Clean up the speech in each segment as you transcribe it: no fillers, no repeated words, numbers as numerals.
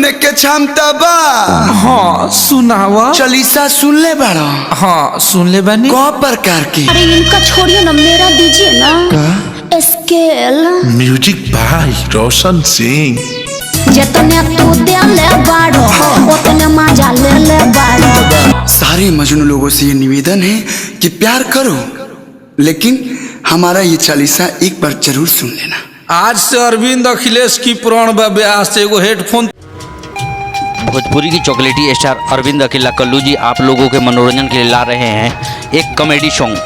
सुने के क्षमता बा। हाँ सुनावा। चालीसा सुन ले बाड़ा? हाँ सुन ले बनी। कौ प्रकार की? अरे इनका छोड़िए ना, मेरा दीजिए ना। का? Scale music by Roshan Singh. जितने तू दे ले बाड़ो उतने मजा ले ले बाड़ो। सारे मजनू लोगों से ये निवेदन है कि प्यार करो, लेकिन हमारा ये चालीसा एक बार जरूर सुन लेना। आज से अरविंद अखिलेश की पुराण ब्यास से एगो हेडफोन। भोजपुरी की चॉकलेटी स्टार अरविंद अकेला कल्लू जी आप लोगों के मनोरंजन के लिए ला रहे हैं एक कॉमेडी सॉन्ग,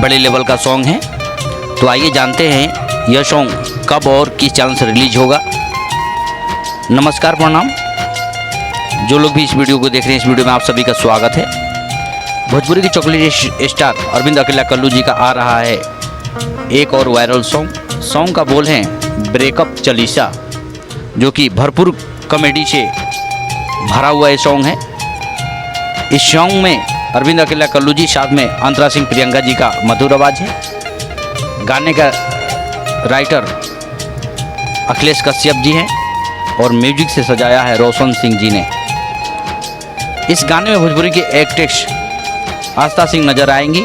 बड़े लेवल का सॉन्ग है। तो आइए जानते हैं यह सॉन्ग कब और किस चैनल से रिलीज होगा। नमस्कार, प्रणाम। जो लोग भी इस वीडियो को देख रहे हैं, इस वीडियो में आप सभी का स्वागत है। भोजपुरी की चॉकलेटी स्टार अरविंद अकेला कल्लू जी का आ रहा है एक और वायरल सॉन्ग का बोल है ब्रेकअप चालीसा, जो कि भरपूर कॉमेडी से भरा हुआ ये सॉन्ग है। इस सॉन्ग में अरविंद अकेला कल्लू जी साथ में अंतरा सिंह प्रियंका जी का मधुर आवाज़ है। गाने का राइटर अखिलेश कश्यप जी हैं और म्यूजिक से सजाया है रोशन सिंह जी ने। इस गाने में भोजपुरी की एक्ट्रेस आस्था सिंह नजर आएंगी।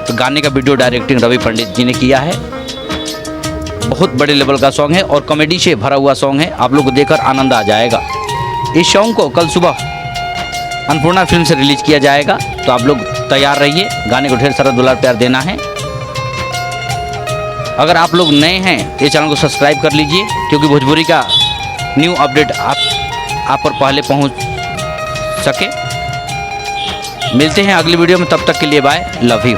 तो गाने का वीडियो डायरेक्टिंग रवि पंडित जी ने किया है। बहुत बड़े लेवल का सॉन्ग है और कॉमेडी से भरा हुआ सॉन्ग है। आप लोग को देखकर आनंद आ जाएगा। इस सॉन्ग को कल सुबह अन्नपूर्णा फिल्म से रिलीज किया जाएगा। तो आप लोग तैयार रहिए, गाने को ढेर सारा दुलार प्यार देना है। अगर आप लोग नए हैं ये चैनल को सब्सक्राइब कर लीजिए, क्योंकि भोजपुरी का न्यू अपडेट आप पर पहले पहुंच सके। मिलते हैं अगली वीडियो में, तब तक के लिए बाय, लव यू।